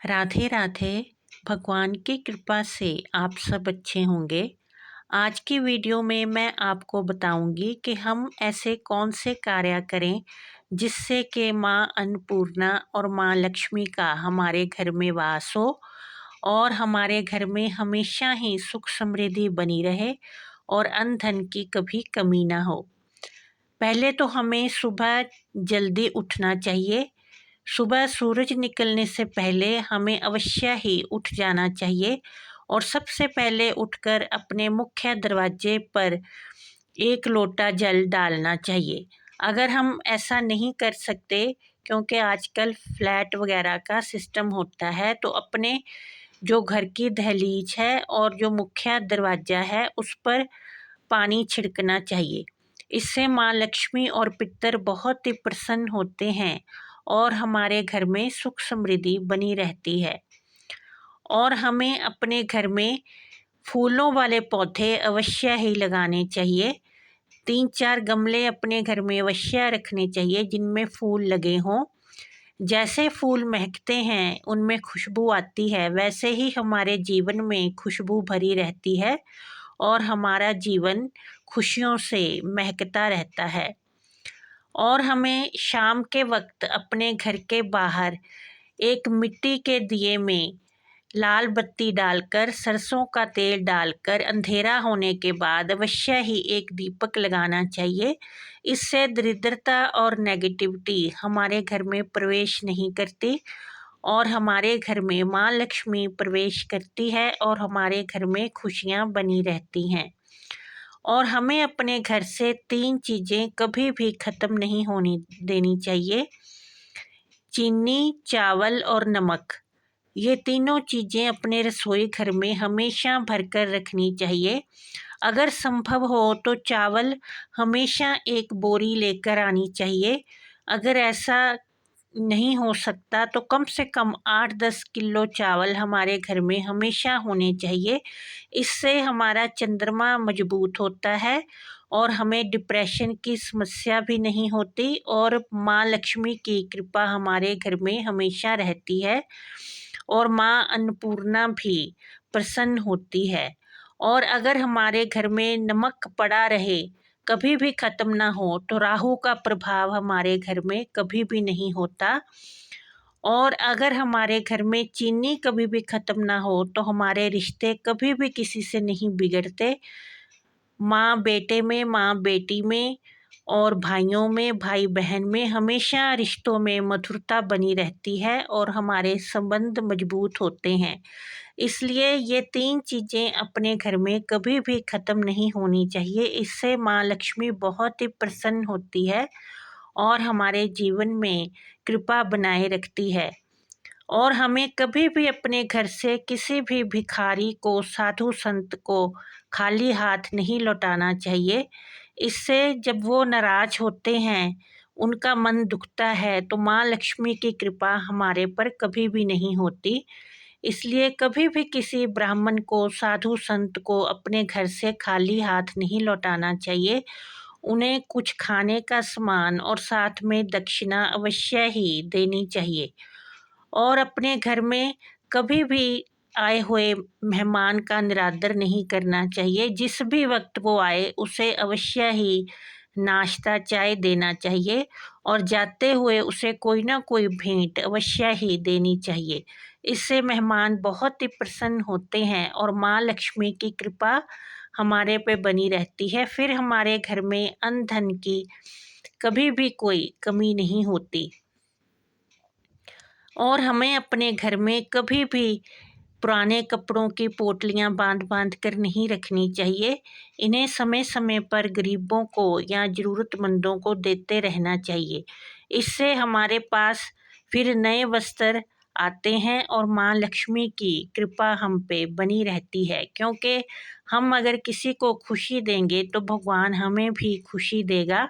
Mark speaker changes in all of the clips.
Speaker 1: राधे राधे। भगवान की कृपा से आप सब अच्छे होंगे। आज की वीडियो में मैं आपको बताऊंगी कि हम ऐसे कौन से कार्य करें जिससे कि माँ अन्नपूर्णा और माँ लक्ष्मी का हमारे घर में वास हो और हमारे घर में हमेशा ही सुख समृद्धि बनी रहे और अन्न धन की कभी कमी ना हो। पहले तो हमें सुबह जल्दी उठना चाहिए। सुबह सूरज निकलने से पहले हमें अवश्य ही उठ जाना चाहिए और सबसे पहले उठकर अपने मुख्य दरवाजे पर एक लोटा जल डालना चाहिए। अगर हम ऐसा नहीं कर सकते, क्योंकि आजकल फ्लैट वगैरह का सिस्टम होता है, तो अपने जो घर की दहलीज है और जो मुख्य दरवाज़ा है उस पर पानी छिड़कना चाहिए। इससे माँ लक्ष्मी और पितर बहुत ही प्रसन्न होते हैं और हमारे घर में सुख समृद्धि बनी रहती है। और हमें अपने घर में फूलों वाले पौधे अवश्य ही लगाने चाहिए। 3-4 गमले अपने घर में अवश्य रखने चाहिए जिनमें फूल लगे हों। जैसे फूल महकते हैं, उनमें खुशबू आती है, वैसे ही हमारे जीवन में खुशबू भरी रहती है और हमारा जीवन खुशियों से महकता रहता है। और हमें शाम के वक्त अपने घर के बाहर एक मिट्टी के दिए में लाल बत्ती डालकर, सरसों का तेल डालकर अंधेरा होने के बाद अवश्य ही एक दीपक लगाना चाहिए। इससे दरिद्रता और नेगेटिविटी हमारे घर में प्रवेश नहीं करती और हमारे घर में माँ लक्ष्मी प्रवेश करती है और हमारे घर में खुशियाँ बनी रहती हैं। और हमें अपने घर से 3 चीज़ें कभी भी ख़त्म नहीं होनी देनी चाहिए: चीनी, चावल और नमक। ये तीनों चीज़ें अपने रसोई घर में हमेशा भरकर रखनी चाहिए। अगर संभव हो तो चावल हमेशा एक बोरी लेकर आनी चाहिए। अगर ऐसा नहीं हो सकता तो कम से कम 8-10 किलो चावल हमारे घर में हमेशा होने चाहिए। इससे हमारा चंद्रमा मजबूत होता है और हमें डिप्रेशन की समस्या भी नहीं होती और माँ लक्ष्मी की कृपा हमारे घर में हमेशा रहती है और माँ अन्नपूर्णा भी प्रसन्न होती है। और अगर हमारे घर में नमक पड़ा रहे, कभी भी ख़त्म ना हो, तो राहु का प्रभाव हमारे घर में कभी भी नहीं होता। और अगर हमारे घर में चीनी कभी भी ख़त्म ना हो तो हमारे रिश्ते कभी भी किसी से नहीं बिगड़ते। माँ बेटे में, माँ बेटी में और भाइयों में, भाई बहन में हमेशा रिश्तों में मधुरता बनी रहती है और हमारे संबंध मजबूत होते हैं। इसलिए ये 3 चीज़ें अपने घर में कभी भी ख़त्म नहीं होनी चाहिए। इससे माँ लक्ष्मी बहुत ही प्रसन्न होती है और हमारे जीवन में कृपा बनाए रखती है। और हमें कभी भी अपने घर से किसी भी भिखारी को, साधु संत को खाली हाथ नहीं लौटाना चाहिए। इससे जब वो नाराज होते हैं, उनका मन दुखता है, तो माँ लक्ष्मी की कृपा हमारे पर कभी भी नहीं होती। इसलिए कभी भी किसी ब्राह्मण को, साधु संत को अपने घर से खाली हाथ नहीं लौटाना चाहिए। उन्हें कुछ खाने का सामान और साथ में दक्षिणा अवश्य ही देनी चाहिए। और अपने घर में कभी भी आए हुए मेहमान का निरादर नहीं करना चाहिए। जिस भी वक्त वो आए उसे अवश्य ही नाश्ता, चाय देना चाहिए और जाते हुए उसे कोई ना कोई भेंट अवश्य ही देनी चाहिए। इससे मेहमान बहुत ही प्रसन्न होते हैं और माँ लक्ष्मी की कृपा हमारे पे बनी रहती है। फिर हमारे घर में अन्न धन की कभी भी कोई कमी नहीं होती। और हमें अपने घर में कभी भी पुराने कपड़ों की पोटलियाँ बांध कर नहीं रखनी चाहिए। इन्हें समय समय पर गरीबों को या ज़रूरतमंदों को देते रहना चाहिए। इससे हमारे पास फिर नए वस्त्र आते हैं और माँ लक्ष्मी की कृपा हम पे बनी रहती है। क्योंकि हम अगर किसी को खुशी देंगे तो भगवान हमें भी खुशी देगा।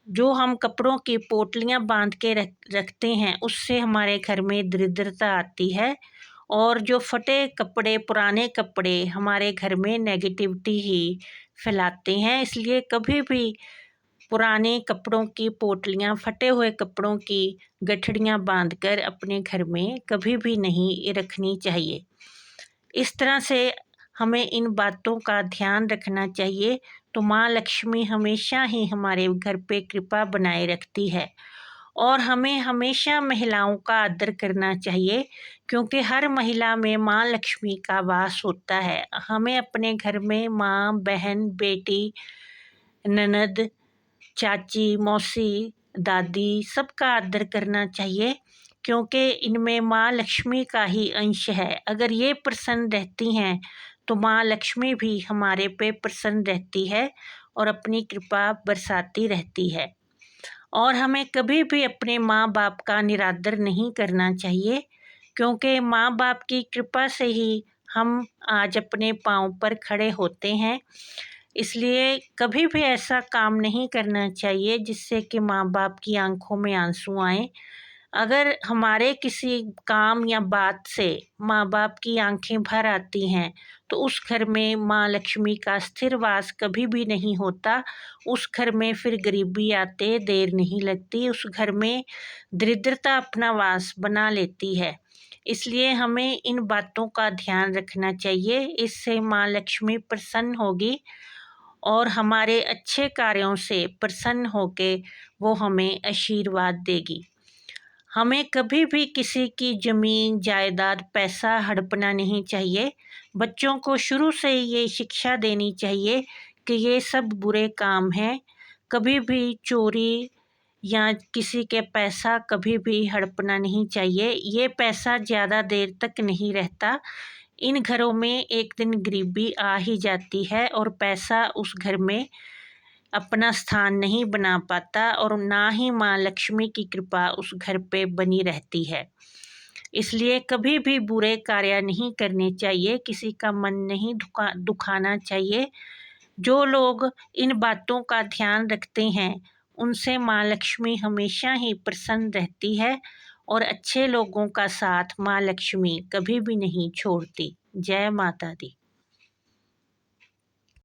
Speaker 1: जो हम कपड़ों की पोटलियाँ बांध के रखते हैं, उससे हमारे घर में दरिद्रता आती है और जो फटे कपड़े, पुराने कपड़े हमारे घर में नेगेटिविटी ही फैलाते हैं। इसलिए कभी भी पुराने कपड़ों की पोटलियाँ, फटे हुए कपड़ों की गठड़ियाँ बांधकर अपने घर में कभी भी नहीं रखनी चाहिए। इस तरह से हमें इन बातों का ध्यान रखना चाहिए, तो माँ लक्ष्मी हमेशा ही हमारे घर पे कृपा बनाए रखती है। और हमें हमेशा महिलाओं का आदर करना चाहिए, क्योंकि हर महिला में माँ लक्ष्मी का वास होता है। हमें अपने घर में माँ, बहन, बेटी, ननद, चाची, मौसी, दादी सबका आदर करना चाहिए, क्योंकि इनमें माँ लक्ष्मी का ही अंश है। अगर ये प्रसन्न रहती हैं तो माँ लक्ष्मी भी हमारे पे प्रसन्न रहती है और अपनी कृपा बरसाती रहती है। और हमें कभी भी अपने माँ बाप का निरादर नहीं करना चाहिए, क्योंकि माँ बाप की कृपा से ही हम आज अपने पाँव पर खड़े होते हैं। इसलिए कभी भी ऐसा काम नहीं करना चाहिए जिससे कि माँ बाप की आंखों में आंसू आए। अगर हमारे किसी काम या बात से माँ बाप की आंखें भर आती हैं, तो उस घर में माँ लक्ष्मी का स्थिर वास कभी भी नहीं होता। उस घर में फिर गरीबी आते देर नहीं लगती, उस घर में दरिद्रता अपना वास बना लेती है। इसलिए हमें इन बातों का ध्यान रखना चाहिए। इससे माँ लक्ष्मी प्रसन्न होगी और हमारे अच्छे कार्यों से प्रसन्न होके वो हमें आशीर्वाद देगी। हमें कभी भी किसी की ज़मीन, जायदाद, पैसा हड़पना नहीं चाहिए। बच्चों को शुरू से ये शिक्षा देनी चाहिए कि ये सब बुरे काम हैं। कभी भी चोरी या किसी के पैसा कभी भी हड़पना नहीं चाहिए। ये पैसा ज़्यादा देर तक नहीं रहता। इन घरों में एक दिन गरीबी आ ही जाती है और पैसा उस घर में अपना स्थान नहीं बना पाता, और ना ही माँ लक्ष्मी की कृपा उस घर पे बनी रहती है। इसलिए कभी भी बुरे कार्य नहीं करने चाहिए, किसी का मन नहीं दुखाना चाहिए। जो लोग इन बातों का ध्यान रखते हैं, उनसे माँ लक्ष्मी हमेशा ही प्रसन्न रहती है और अच्छे लोगों का साथ माँ लक्ष्मी कभी भी नहीं छोड़ती। जय माता दी।